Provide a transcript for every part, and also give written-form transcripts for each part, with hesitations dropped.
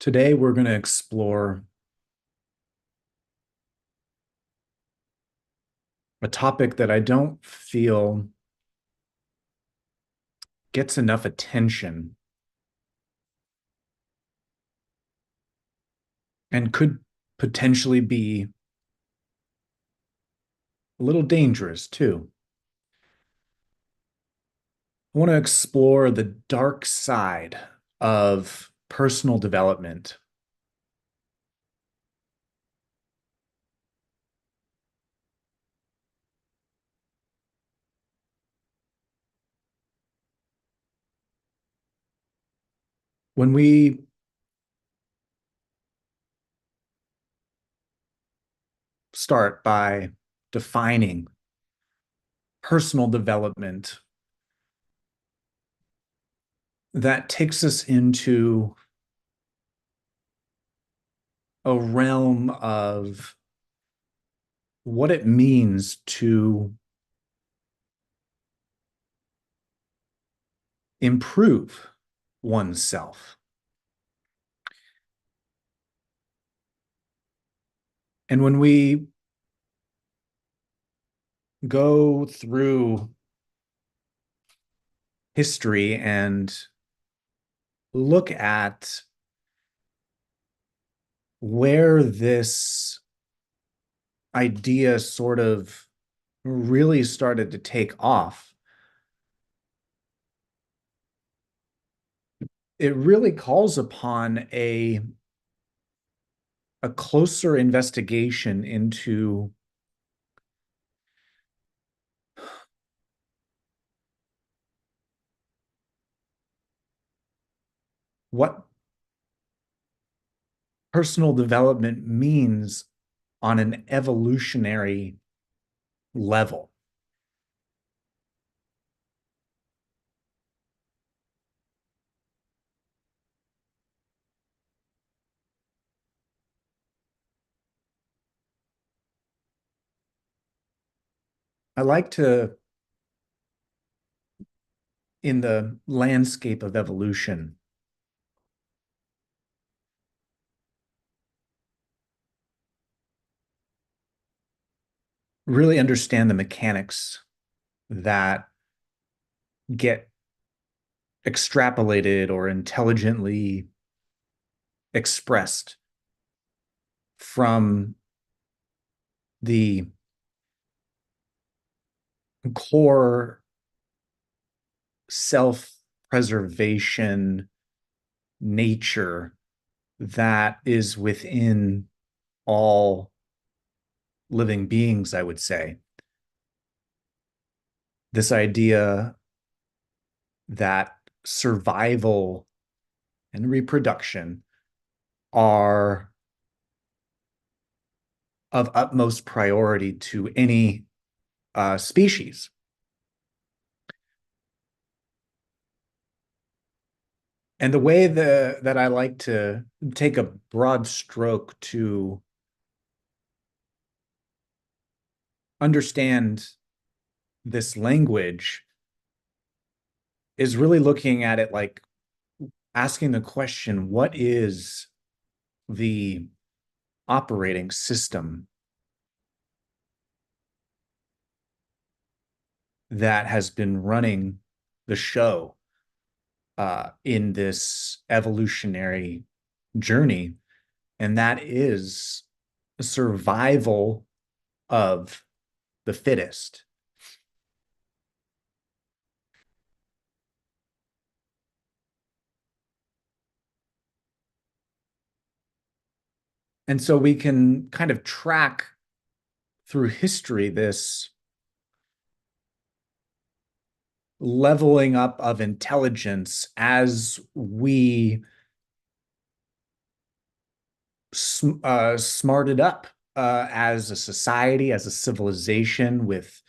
Today, we're going to explore a topic that I don't feel gets enough attention and could potentially be a little dangerous too. I want to explore the dark side of personal development. When we start by defining personal development, that takes us into a realm of what it means to improve oneself. And when we go through history and look at where this idea sort of really started to take off, it really calls upon a closer investigation into what personal development means on an evolutionary level. I like to, in the landscape of evolution, really understand the mechanics that get extrapolated or intelligently expressed from the core self-preservation nature that is within all living beings, I would say. This idea that survival and reproduction are of utmost priority to any species. And the way that I like to take a broad stroke to understand this language is really looking at it like asking the question, what is the operating system that has been running the show in this evolutionary journey? And that is survival of the fittest. And so we can kind of track through history this leveling up of intelligence as we smarted up as a society, as a civilization, with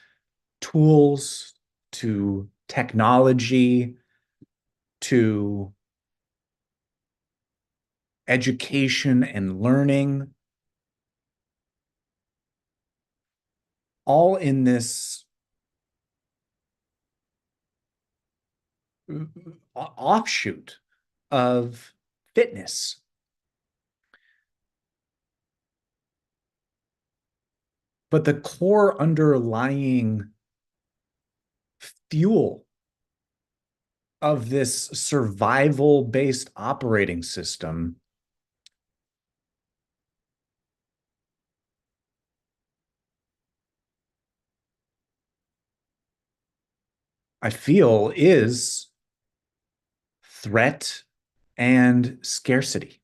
tools to technology to education and learning, all in this offshoot of fitness. But the core underlying fuel of this survival based operating system, I feel, is threat and scarcity.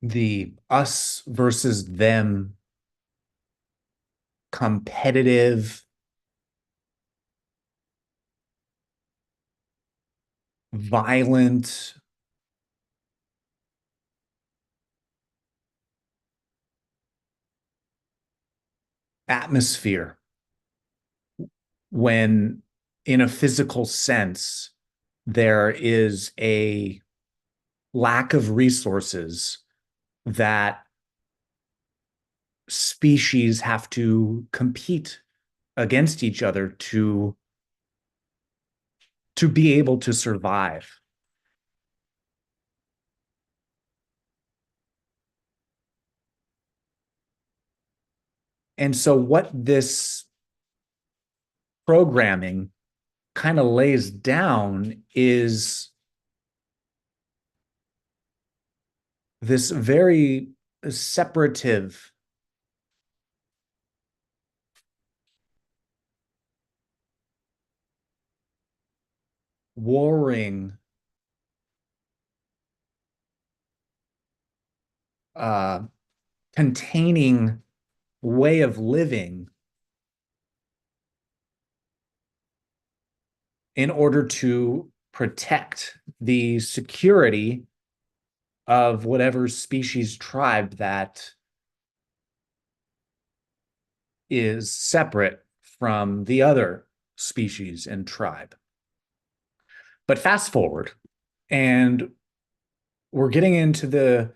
The us versus them competitive, violent, atmosphere when, in a physical sense, there is a lack of resources that species have to compete against each other to be able to survive. And so what this programming kind of lays down is this very separative, warring, uh, containing way of living in order to protect the security of whatever species tribe that is separate from the other species and tribe. But fast forward, and we're getting into the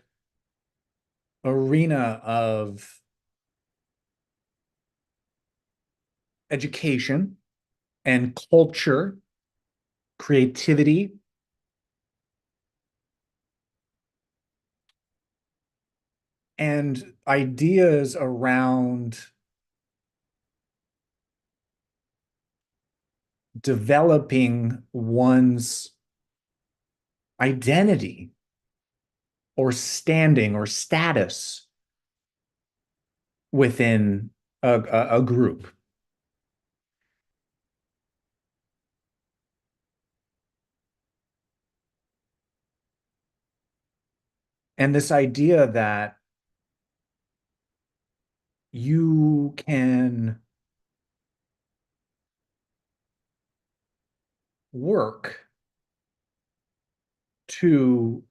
arena of education and culture, creativity, and ideas around developing one's identity or standing or status within a group. And this idea that you can work to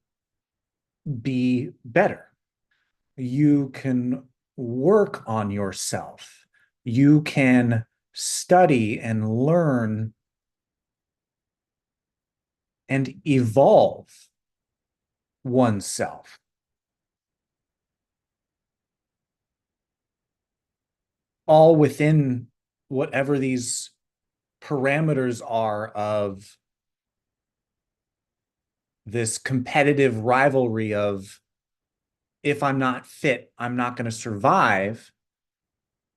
be better. You can work on yourself. You can study and learn and evolve oneself, all within whatever these parameters are of this competitive rivalry of, if I'm not fit, I'm not going to survive.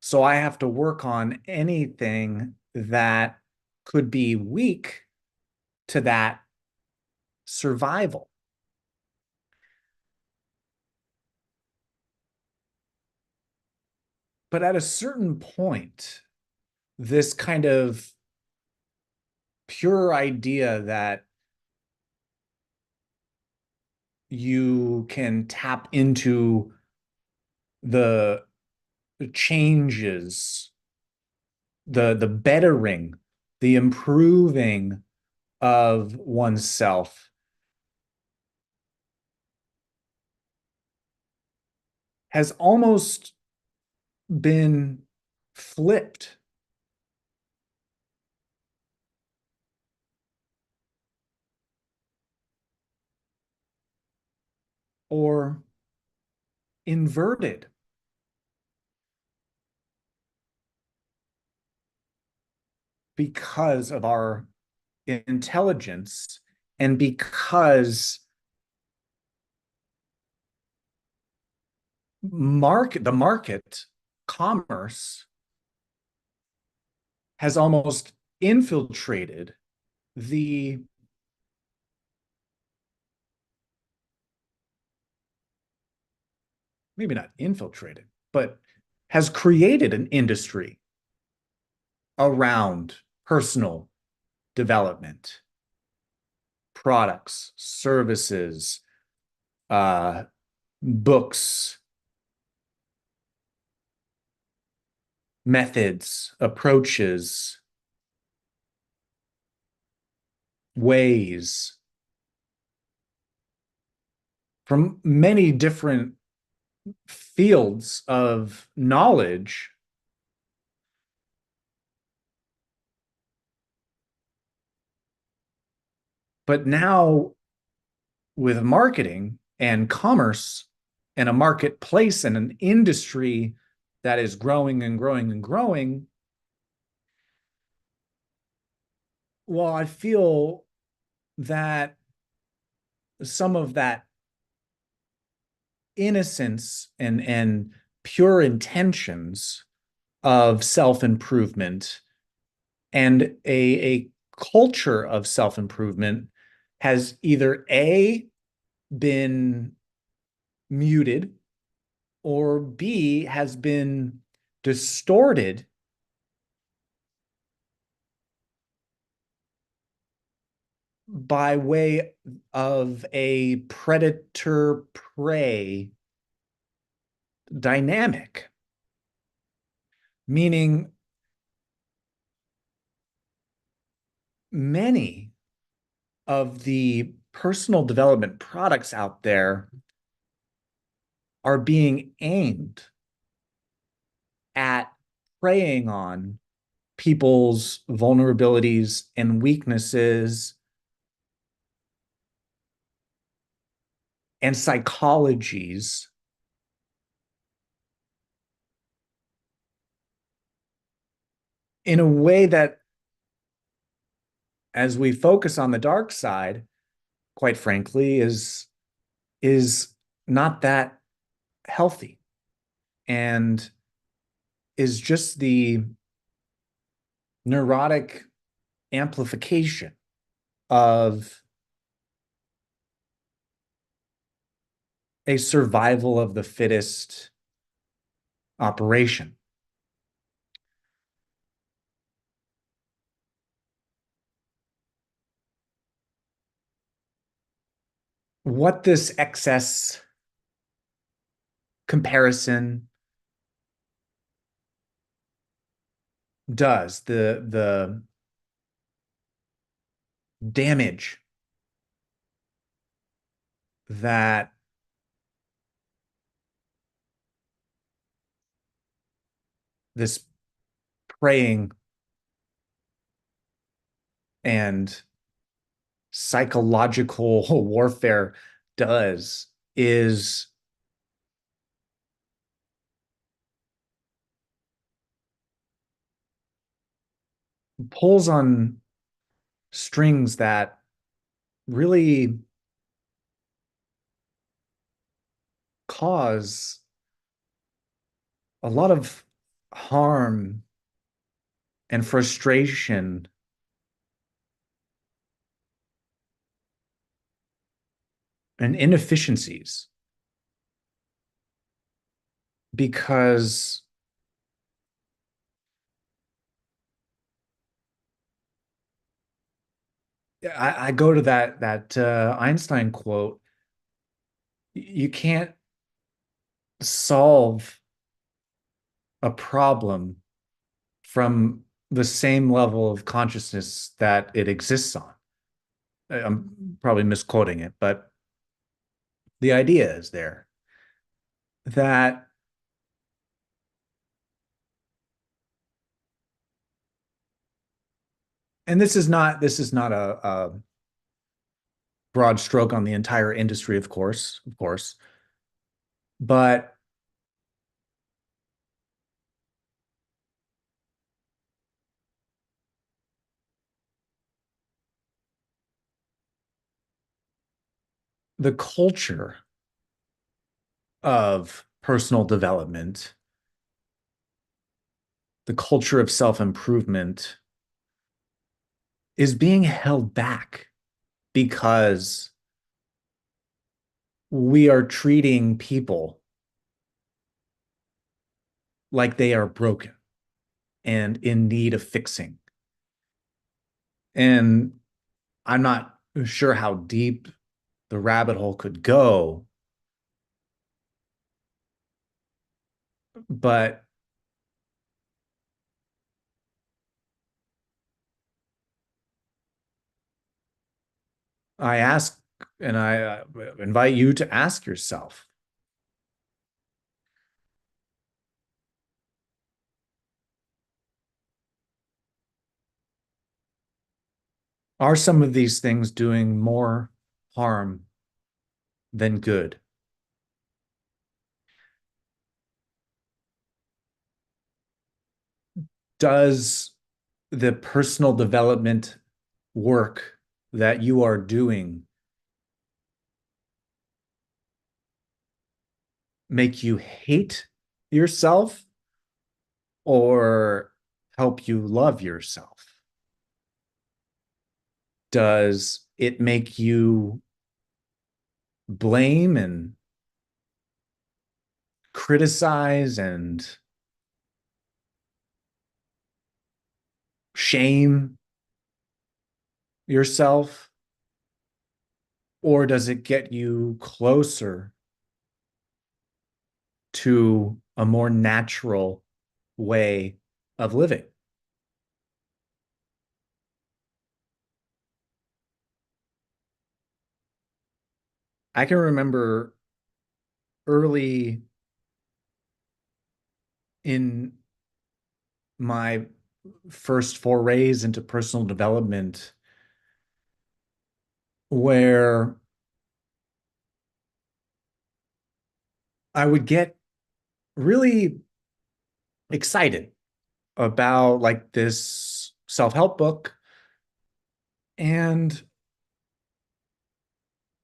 So I have to work on anything that could be weak to that survival. But at a certain point, this kind of pure idea that you can tap into the changes, the bettering, the improving of oneself has almost been flipped or inverted because of our intelligence And because the market, commerce has almost infiltrated the maybe not infiltrated, but has created an industry around personal development, products, services, uh, books, methods, approaches, ways from many different fields of knowledge. But now with marketing and commerce and a marketplace and an industry that is growing and growing and growing, well, I feel that some of that innocence and pure intentions of self-improvement and a culture of self-improvement has either A, been muted, or B, has been distorted by way of a predator prey dynamic. Meaning, many of the personal development products out there are being aimed at preying on people's vulnerabilities and weaknesses and psychologies in a way that, as we focus on the dark side, quite frankly, is not that healthy and is just the neurotic amplification of a survival of the fittest operation. What this excess comparison does, the damage that this preying and psychological warfare does is pulls on strings that really cause a lot of harm and frustration and inefficiencies because I go to that Einstein quote. You can't solve a problem from the same level of consciousness that it exists on. I'm probably misquoting it, but the idea is there that and this is not a broad stroke on the entire industry, of course, but the culture of personal development, the culture of self-improvement is being held back because we are treating people like they are broken and in need of fixing. And I'm not sure how deep the rabbit hole could go, but I ask and I invite you to ask yourself, are some of these things doing more harm than good? Does the personal development work that you are doing make you hate yourself or help you love yourself? Does it make you blame and criticize and shame yourself? Or does it get you closer to a more natural way of living? I can remember early in my first forays into personal development where I would get really excited about like this self-help book and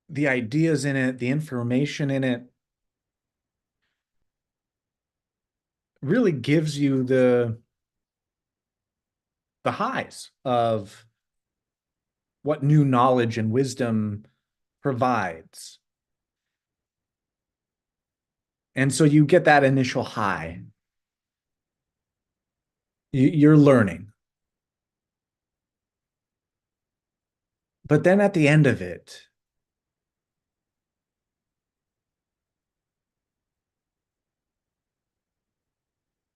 the ideas in it, the information in it really gives you the highs of what new knowledge and wisdom provides. And so you get that initial high. You're learning. But then at the end of it,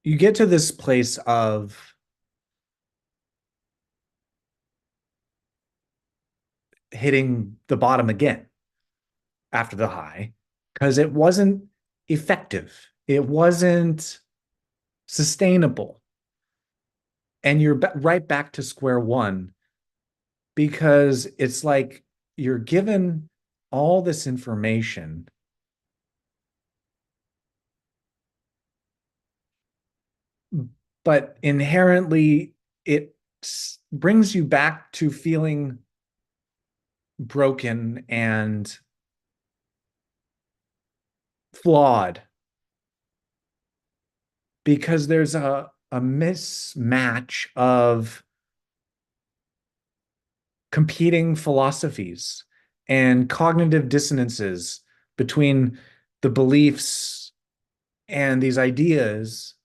you get to this place of hitting the bottom again after the high because it wasn't effective. It wasn't sustainable. And you're right back to square one because it's like you're given all this information, but inherently it brings you back to feeling broken and flawed because there's a mismatch of competing philosophies and cognitive dissonances between the beliefs and these ideas.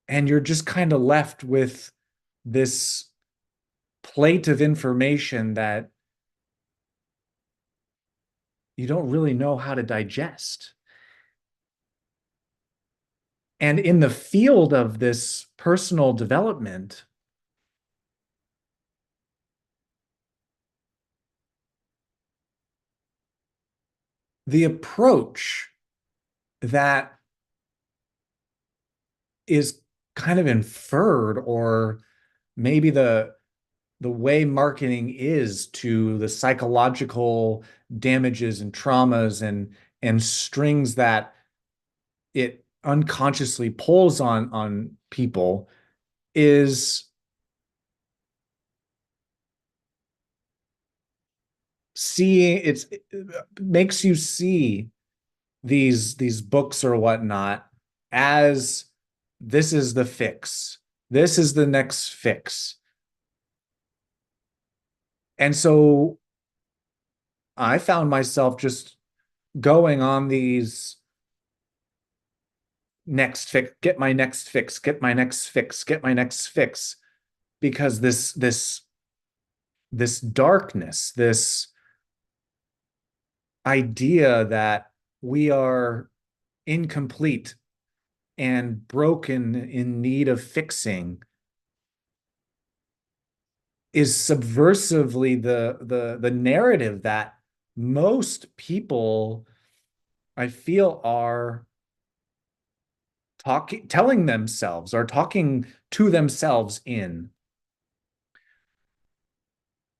And you're just kind of left with this plate of information that you don't really know how to digest. And in the field of this personal development, the approach that is kind of inferred, or maybe the way marketing is to the psychological damages and traumas and strings that it unconsciously pulls on people is seeing it makes you see these books or whatnot as this is the fix. This is the next fix. And so I found myself just going on these next fix, get my next fix, get my next fix, get my next fix, because this darkness, this idea that we are incomplete and broken in need of fixing is subversively the narrative that most people I feel are telling themselves or talking to themselves in,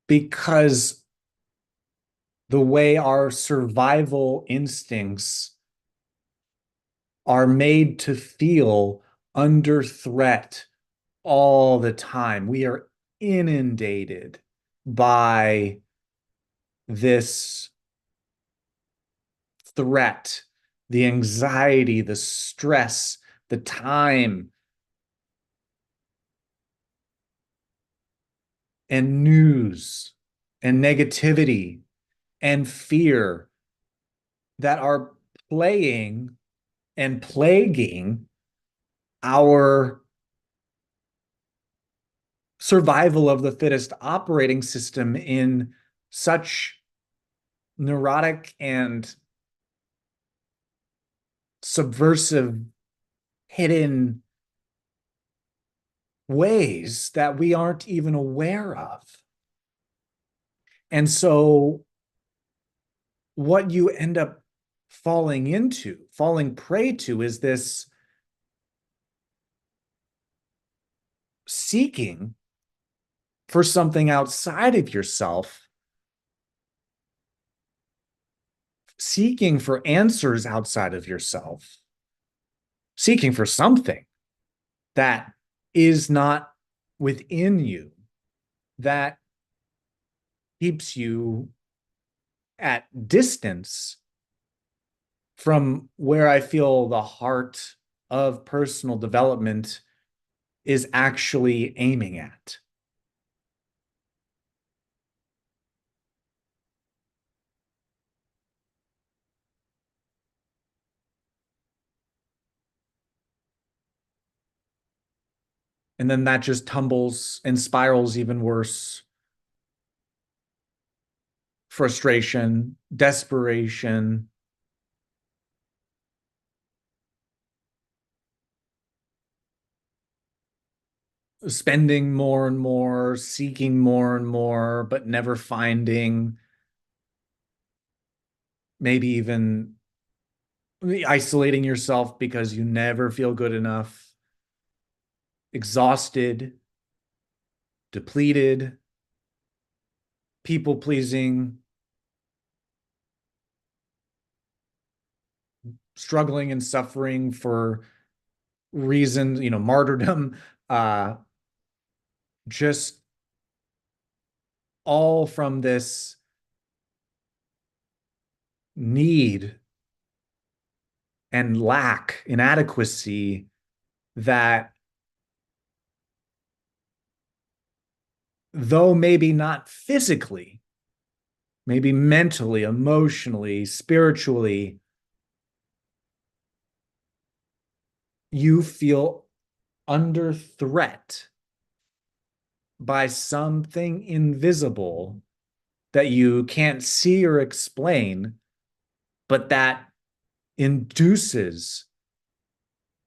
because the way our survival instincts are made to feel under threat all the time. We are inundated by this threat, the anxiety, the stress, the time, and news, and negativity, and fear that are playing and plaguing our survival of the fittest operating system in such neurotic and subversive, hidden ways that we aren't even aware of. And so, what you end up falling prey to, is this seeking for something outside of yourself, seeking for answers outside of yourself, seeking for something that is not within you, that keeps you at distance from where I feel the heart of personal development is actually aiming at. And then that just tumbles and spirals even worse. Frustration, desperation, spending more and more, seeking more and more, but never finding, maybe even isolating yourself because you never feel good enough, exhausted, depleted, people pleasing, struggling and suffering for reasons, martyrdom, uh, just all from this need and lack, inadequacy that, though maybe not physically, maybe mentally, emotionally, spiritually, you feel under threat by something invisible that you can't see or explain, but that induces,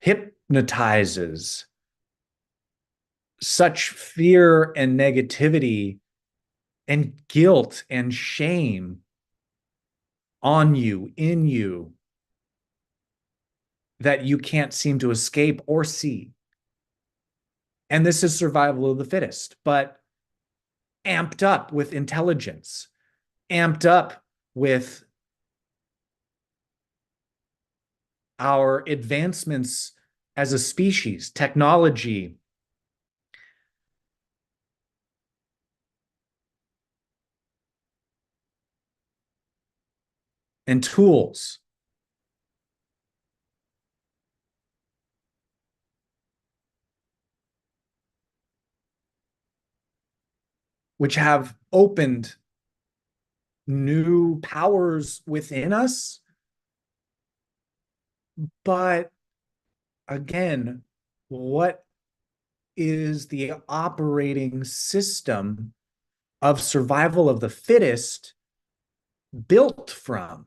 hypnotizes such fear and negativity and guilt and shame on you, in you, that you can't seem to escape or see. And this is survival of the fittest, but amped up with intelligence, amped up with our advancements as a species, technology, and tools, which have opened new powers within us. But again, what is the operating system of survival of the fittest built from?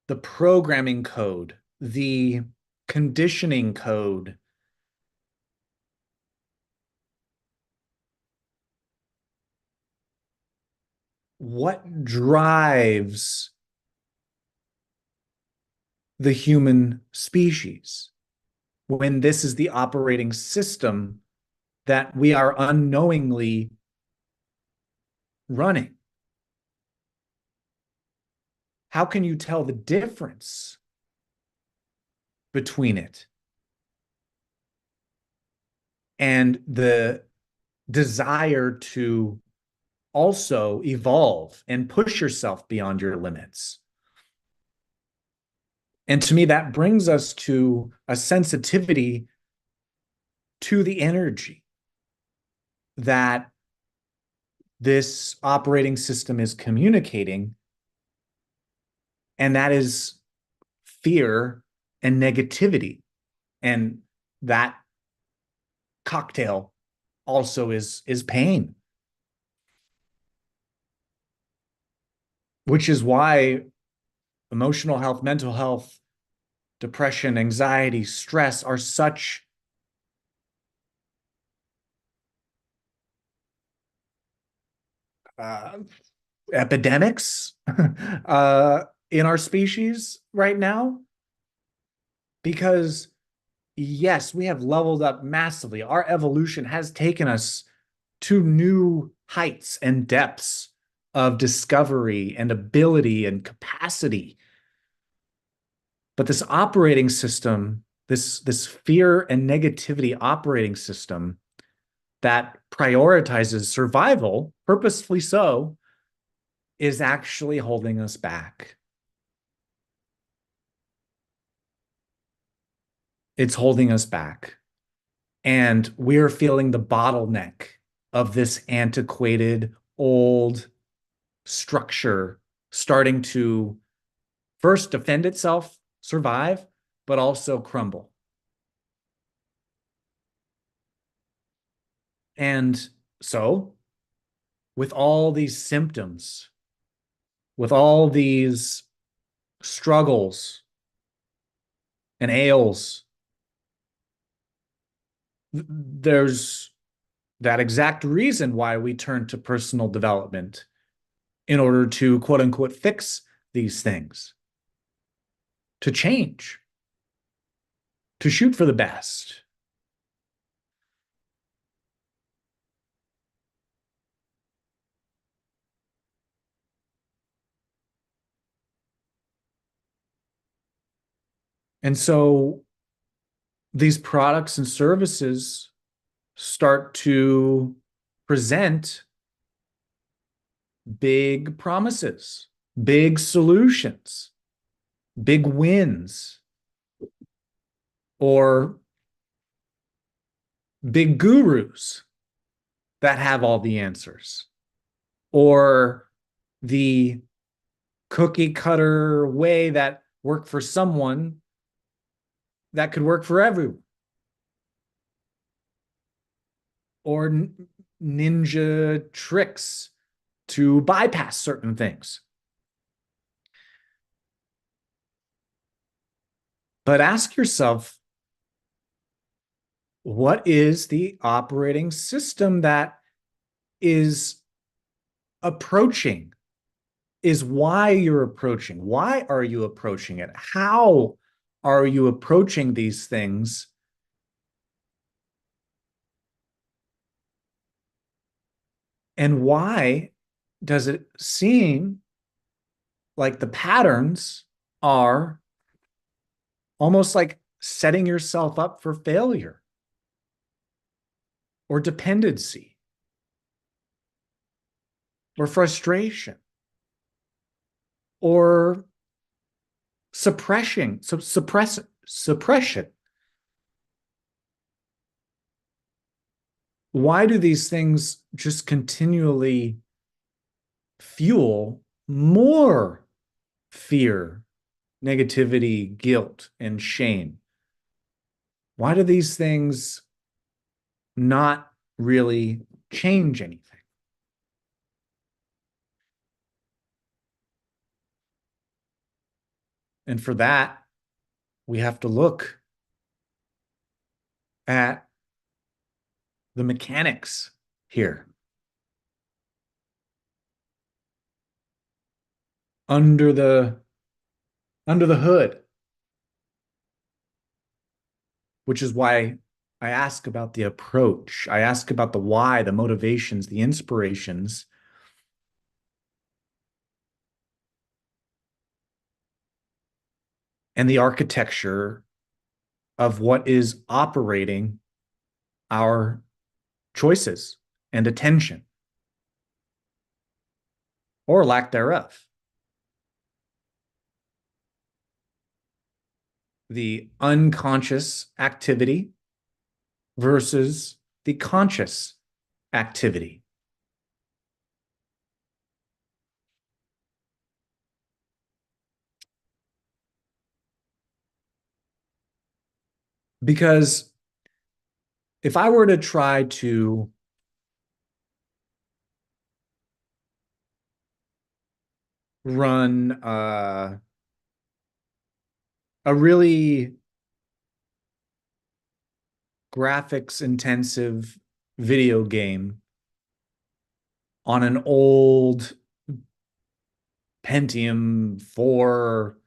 The programming code, the conditioning code. What drives the human species when this is the operating system that we are unknowingly running? How can you tell the difference between it and the desire to also evolve and push yourself beyond your limits? And to me, that brings us to a sensitivity to the energy that this operating system is communicating. And that is fear and negativity. And that cocktail also is pain, which is why emotional health, mental health, depression, anxiety, stress are such uh, epidemics in our species right now. Because yes, we have leveled up massively. Our evolution has taken us to new heights and depths of discovery and ability and capacity. But this operating system, this fear and negativity operating system that prioritizes survival, purposefully so, is actually holding us back. It's holding us back. And we're feeling the bottleneck of this antiquated, old structure starting to first defend itself, survive, but also crumble. And so, with all these symptoms, with all these struggles and ails, there's that exact reason why we turn to personal development in order to quote unquote fix these things, to change, to shoot for the best. And so these products and services start to present big promises, big solutions, big wins, or big gurus that have all the answers, or the cookie cutter way that worked for someone that could work for everyone, or ninja tricks to bypass certain things. But ask yourself, what is the operating system that is approaching, is why you're approaching? Why are you approaching it? How are you approaching these things? And why does it seem like the patterns are almost like setting yourself up for failure or dependency or frustration or suppression. Why do these things just continually fuel more fear, negativity, guilt, and shame? Why do these things not really change anything? And for that, we have to look at the mechanics here. Under the hood, which is why I ask about the approach. I ask about the why, the motivations, the inspirations. And the architecture of what is operating our choices and attention, or lack thereof. The unconscious activity versus the conscious activity. Because if I were to try to run a really graphics intensive video game on an old Pentium 4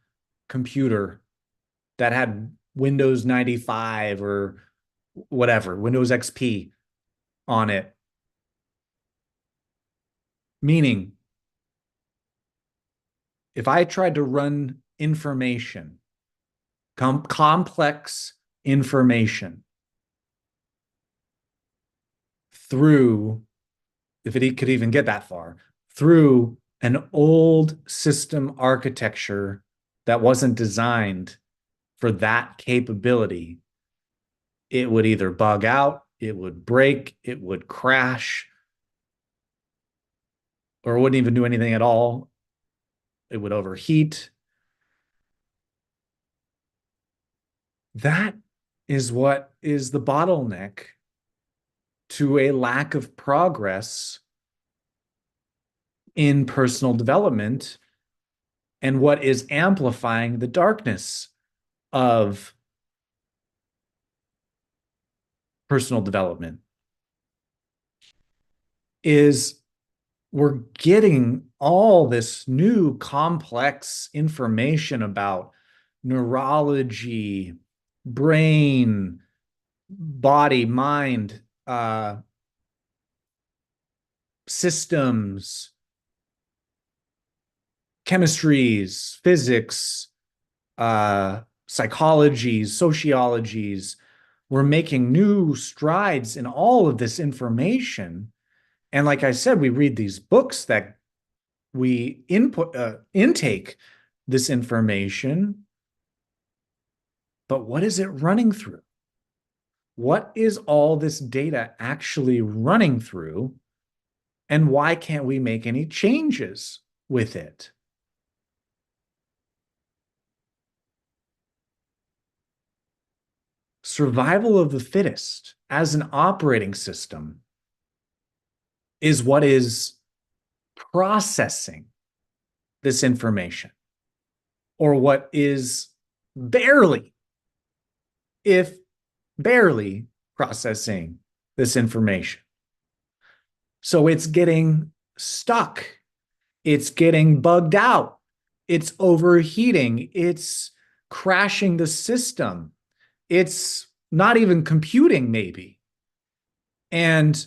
computer that had Windows 95 or whatever, Windows XP on it. Meaning, if I tried to run information, complex information through, if it could even get that far, through an old system architecture that wasn't designed for that capability, it would either bug out, it would break, it would crash, or it wouldn't even do anything at all. It would overheat. That is what is the bottleneck to a lack of progress in personal development, and what is amplifying the darkness of personal development is we're getting all this new complex information about neurology, brain, body, mind, systems, chemistries, physics, psychologies, sociologies. We're making new strides in all of this information. And like I said, we read these books that we intake this information. But what is it running through? What is all this data actually running through? And why can't we make any changes with it? Survival of the fittest as an operating system is what is processing this information, or what is barely, if barely, processing this information. So it's getting stuck. It's getting bugged out. It's overheating. It's crashing the system. It's not even computing, maybe. And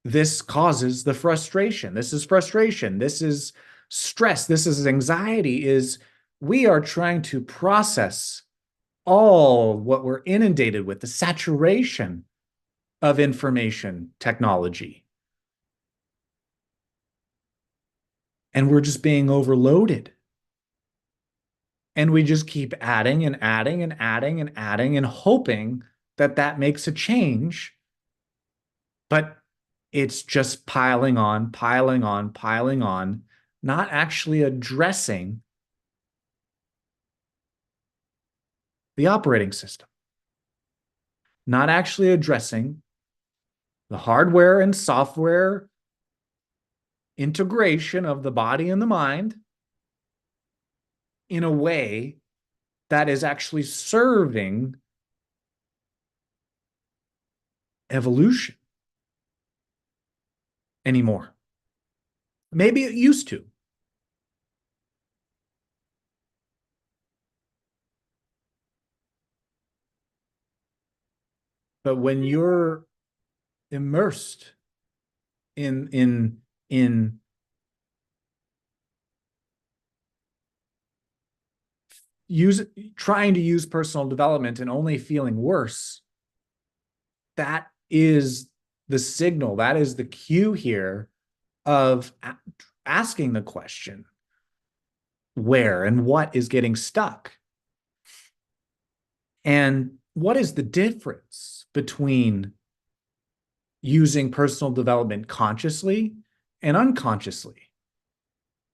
this causes the frustration. This is frustration. This is stress. This is anxiety. Is we are trying to process all what we're inundated with, the saturation of information technology. And we're just being overloaded. And we just keep adding and adding and adding and adding and hoping that that makes a change. But it's just piling on, piling on, piling on, not actually addressing the operating system, not actually addressing the hardware and software integration of the body and the mind in a way that is actually serving evolution anymore. Maybe it used to. But when you're immersed in use trying to use personal development and only feeling worse, that is the signal, that is the cue here of asking the question, where and what is getting stuck? And what is the difference between using personal development consciously and unconsciously?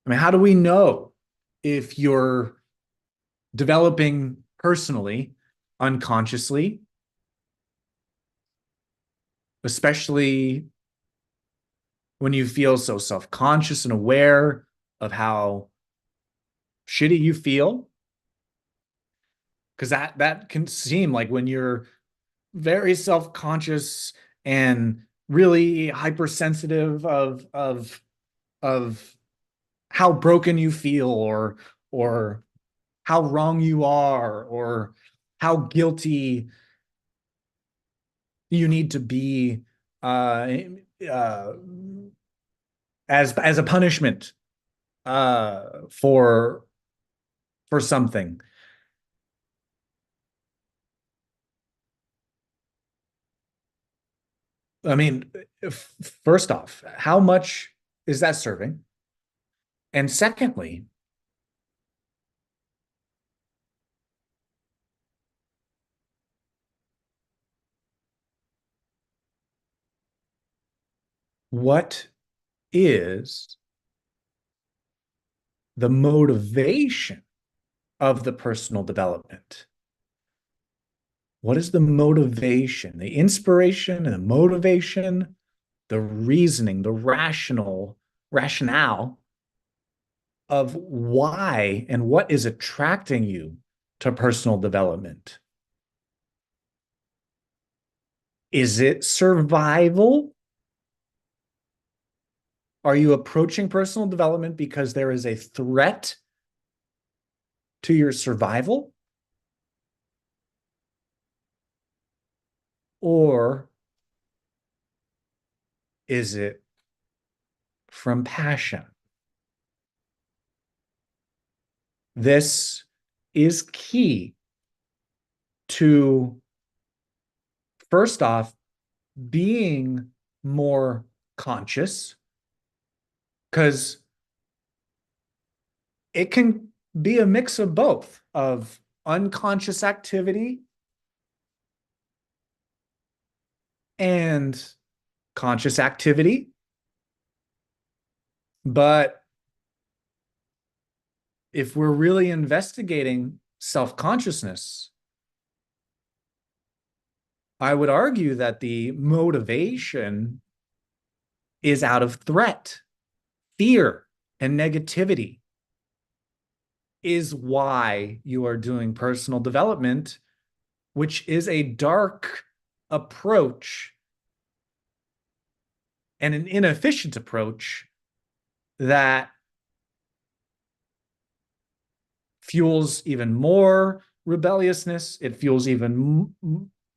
I mean, how do we know if you're developing personally unconsciously, especially when you feel so self-conscious and aware of how shitty you feel? Because that can seem like when you're very self-conscious and really hypersensitive of how broken you feel, or how wrong you are, or how guilty you need to be, uh, uh, as a punishment, for something. I mean, first off, how much is that serving? And secondly, what is the motivation of the personal development? What is the motivation, the inspiration and the motivation, the reasoning, the rationale of why and what is attracting you to personal development? Is it survival? Are you approaching personal development because there is a threat to your survival? Or is it from passion? This is key to, first off, being more conscious, because it can be a mix of both, of unconscious activity and conscious activity. But if we're really investigating self-consciousness, I would argue that the motivation is out of threat. Fear and negativity is why you are doing personal development, which is a dark approach and an inefficient approach that fuels even more rebelliousness. It fuels even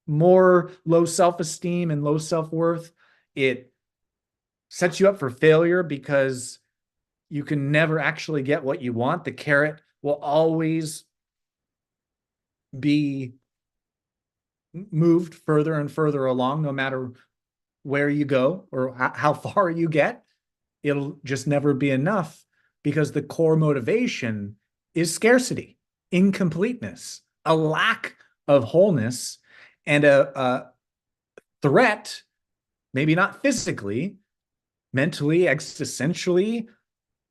more low self-esteem and low self-worth. It sets you up for failure because you can never actually get what you want. The carrot will always be moved further and further along, no matter where you go or how far you get. It'll just never be enough because the core motivation is scarcity. incompleteness, a lack of wholeness, and a threat, maybe not physically, mentally, existentially,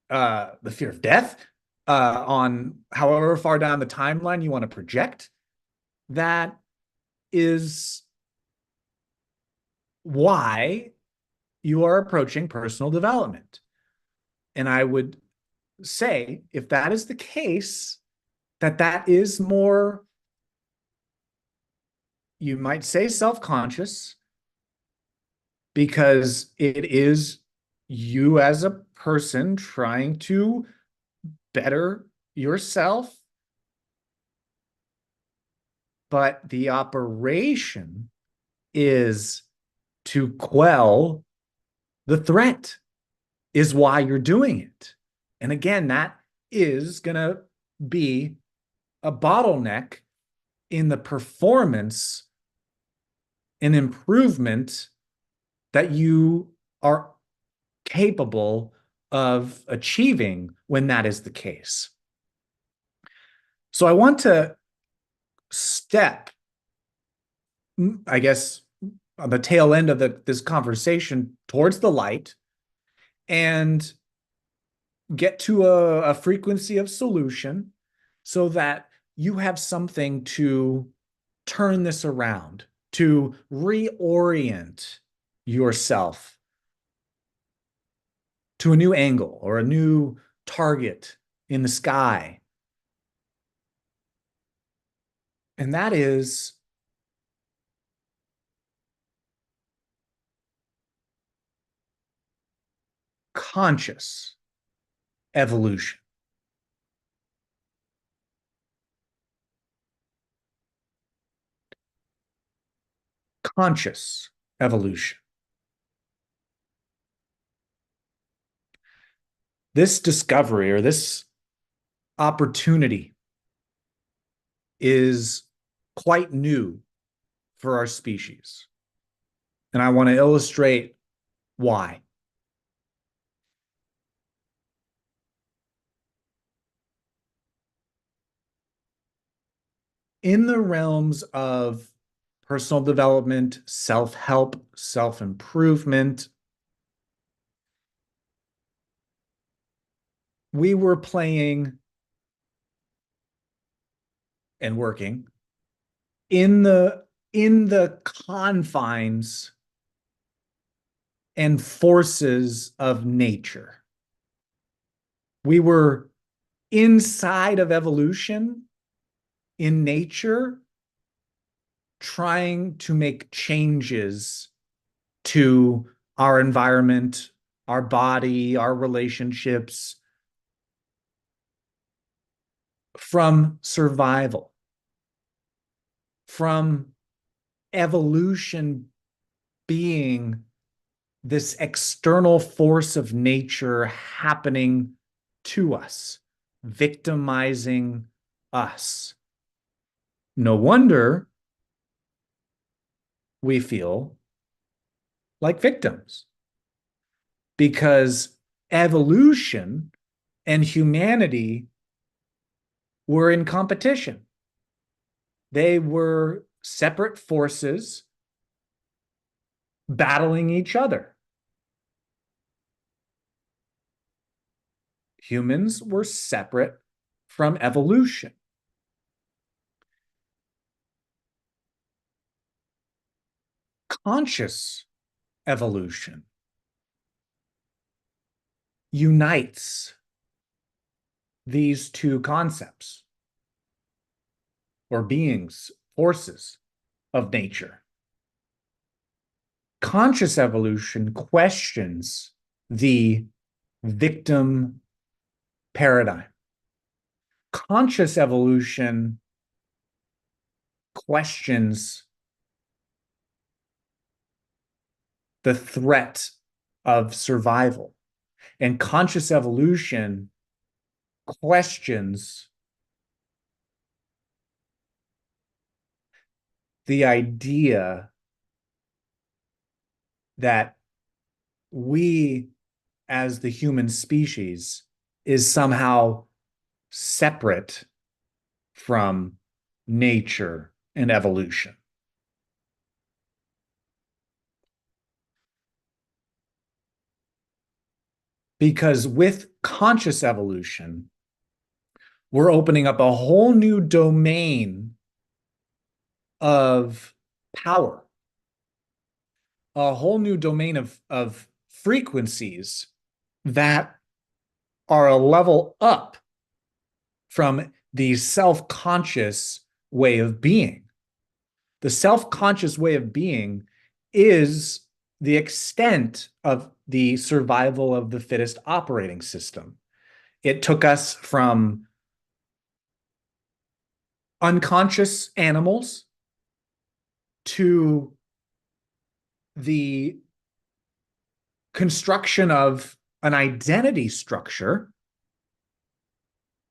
the fear of death, on however far down the timeline you want to project. That is why you are approaching personal development. And I would say, if that is the case, that is more, you might say, self-conscious, because it is you as a person trying to better yourself. But the operation is to quell the threat, is why you're doing it. And again, that is going to be a bottleneck in the performance and improvement that you are capable of achieving when that is the case. So I want to step, I guess, on the tail end of this conversation towards the light and get to a frequency of solution so that you have something to turn this around, to reorient yourself to a new angle or a new target in the sky. And that is conscious evolution. Conscious evolution. This discovery or this opportunity is quite new for our species. And I want to illustrate why. In the realms of personal development, self-help, self-improvement, we were playing and working in the confines and forces of nature. We were inside of evolution in nature, trying to make changes to our environment, our body, our relationships from survival, from evolution being this external force of nature happening to us, victimizing us. No wonder we feel like victims, because evolution and humanity were in competition. They were separate forces battling each other. Humans were separate from evolution. Conscious evolution unites these two concepts or beings, forces of nature. Conscious evolution questions the victim paradigm. Conscious evolution questions the threat of survival. And conscious evolution questions the idea that we, as the human species, is somehow separate from nature and evolution. Because with conscious evolution, we're opening up a whole new domain of power, a whole new domain of frequencies that are a level up from the self-conscious way of being. The self-conscious way of being is the extent of the survival of the fittest operating system. It took us from unconscious animals to the construction of an identity structure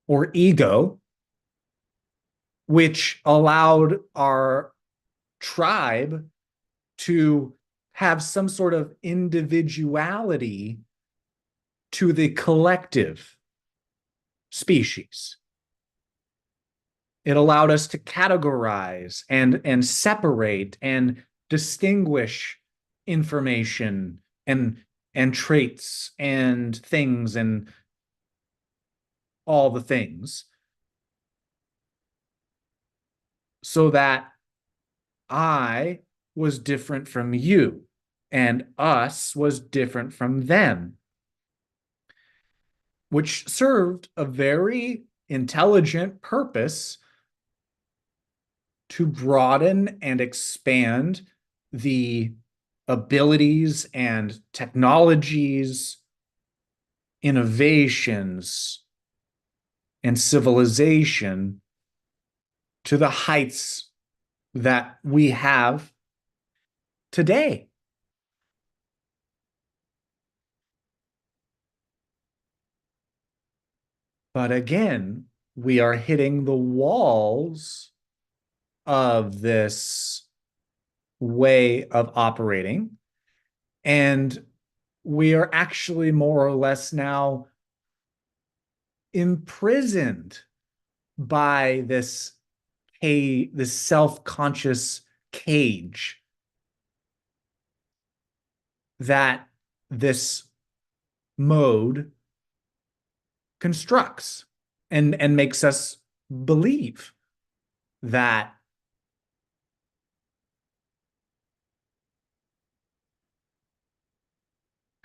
or ego, which allowed our tribe to have some sort of individuality to the collective species. It allowed us to categorize and separate and distinguish information and traits and things and all the things, so that I was different from you and us was different from them, which served a very intelligent purpose to broaden and expand the abilities and technologies, innovations, and civilization to the heights that we have today. But again, we are hitting the walls of this way of operating, and we are actually more or less now imprisoned by this self-conscious cage that this mode constructs and makes us believe that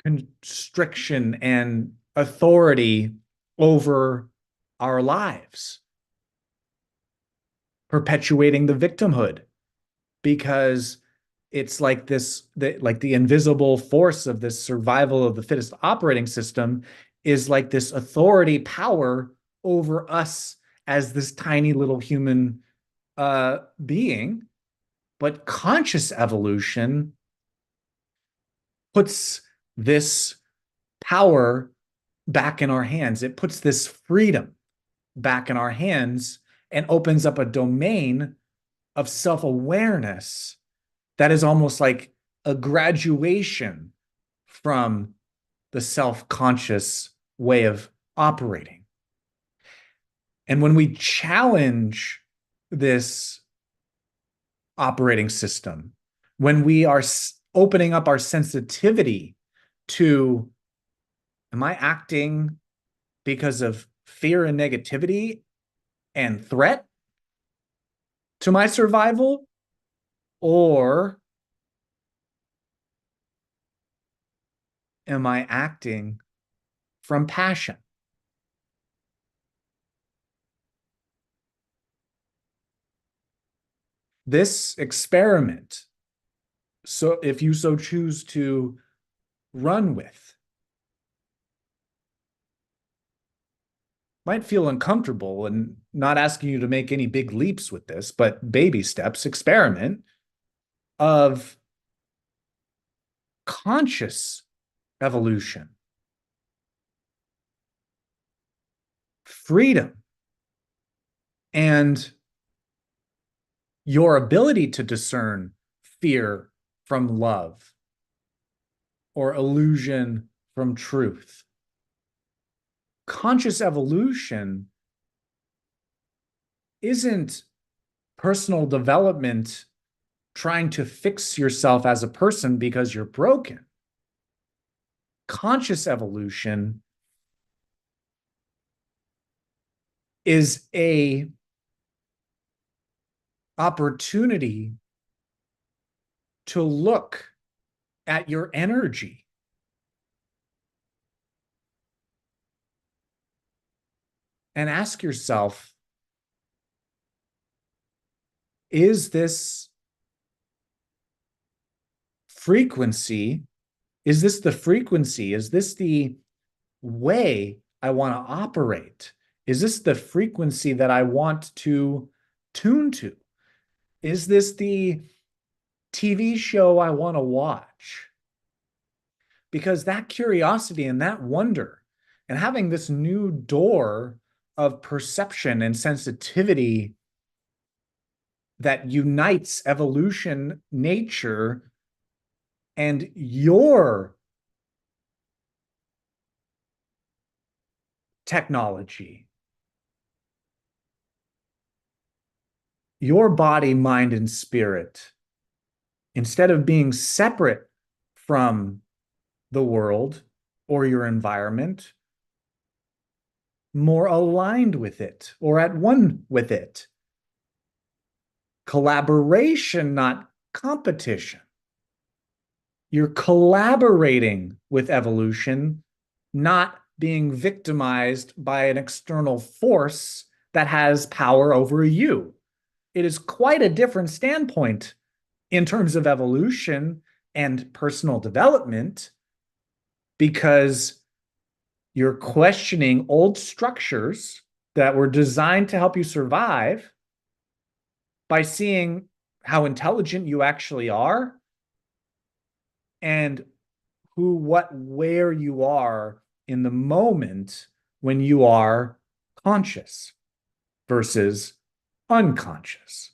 constriction and authority over our lives, perpetuating the victimhood, because it's like like the invisible force of this survival of the fittest operating system is like this authority power over us as this tiny little human being. But conscious evolution puts this power back in our hands. It puts this freedom back in our hands and opens up a domain of self-awareness that is almost like a graduation from the self-conscious way of operating. And when we challenge this operating system, when we are opening up our sensitivity to, am I acting because of fear and negativity and threat to my survival? Or am I acting from passion? This experiment, so if you so choose to run with, might feel uncomfortable, and not asking you to make any big leaps with this, but baby steps, experiment of conscious evolution, freedom, and your ability to discern fear from love or illusion from truth. Conscious evolution isn't personal development trying to fix yourself as a person because you're broken. Conscious evolution is a opportunity to look at your energy and ask yourself, is this frequency? Is this the frequency? Is this the way I want to operate? Is this the frequency that I want to tune to? Is this the TV show I want to watch? Because that curiosity and that wonder and having this new door of perception and sensitivity that unites evolution, nature, and your technology, your body, mind, and spirit, instead of being separate from the world or your environment, more aligned with it or at one with it. Collaboration, not competition. You're collaborating with evolution, not being victimized by an external force that has power over you. It is quite a different standpoint in terms of evolution and personal development, because you're questioning old structures that were designed to help you survive by seeing how intelligent you actually are and who, what, where you are in the moment when you are conscious versus unconscious.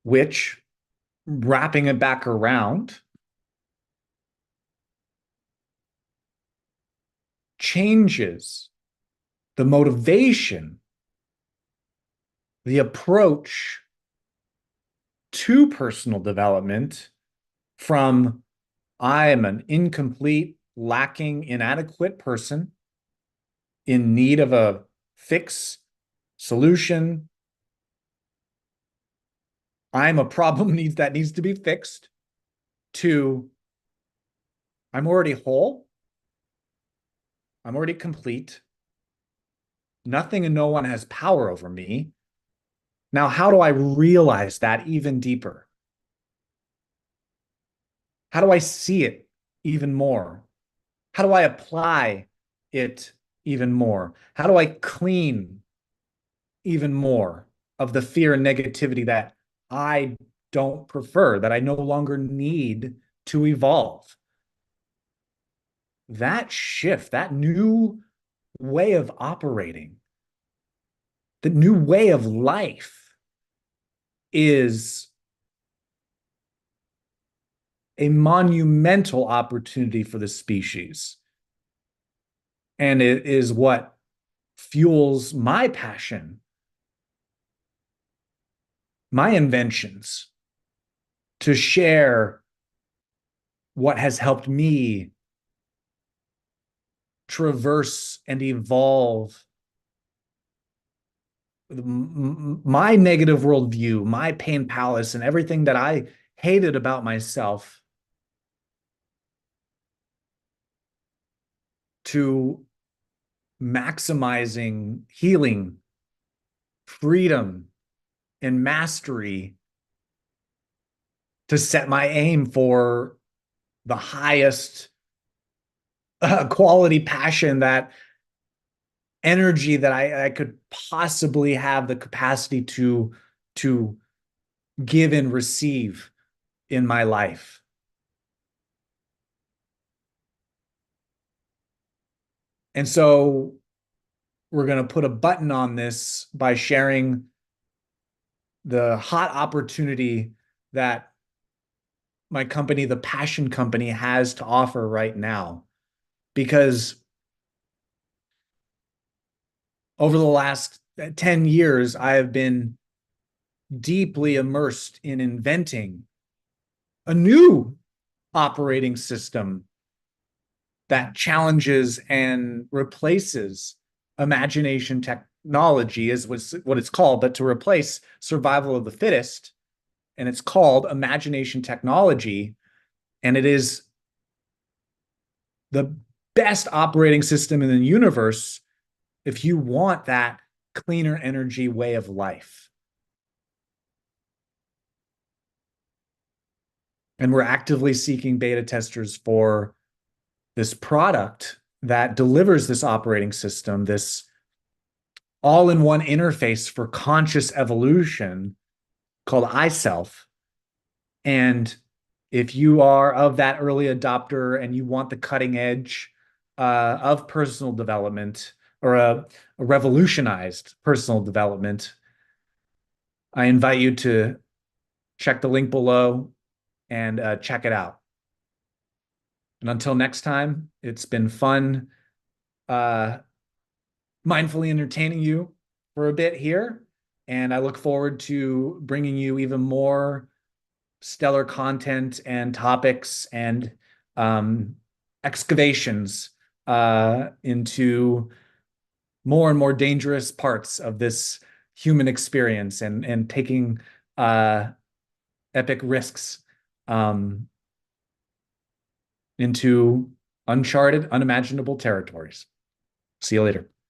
Which, wrapping it back around, changes the motivation, the approach to personal development from I am an incomplete, lacking, inadequate person in need of a fix, solution. I'm a problem that needs to be fixed, to I'm already whole. I'm already complete. Nothing and no one has power over me. Now, how do I realize that even deeper? How do I see it even more? How do I apply it even more? How do I clean even more of the fear and negativity that I don't prefer, that I no longer need to evolve? That shift, that new way of operating, the new way of life is a monumental opportunity for the species. And it is what fuels my passion, my inventions, to share what has helped me traverse and evolve my negative worldview, my pain palace, and everything that I hated about myself, to maximizing healing, freedom, and mastery, to set my aim for the highest quality passion, that energy that I could possibly have the capacity to give and receive in my life. And so we're going to put a button on this by sharing the hot opportunity that my company, the Passion Company, has to offer right now. Because over the last 10 years, I have been deeply immersed in inventing a new operating system that challenges and replaces imagination technology, is what it's called, but to replace survival of the fittest. And it's called imagination technology. And it is the best operating system in the universe if you want that cleaner energy way of life. And we're actively seeking beta testers for this product that delivers this operating system, this all-in-one interface for conscious evolution called iSelf. And if you are of that early adopter and you want the cutting edge of personal development, or a revolutionized personal development, I invite you to check the link below and check it out. And until next time, it's been fun mindfully entertaining you for a bit here. And I look forward to bringing you even more stellar content and topics and excavations into more and more dangerous parts of this human experience, and taking epic risks into uncharted, unimaginable territories. See you later.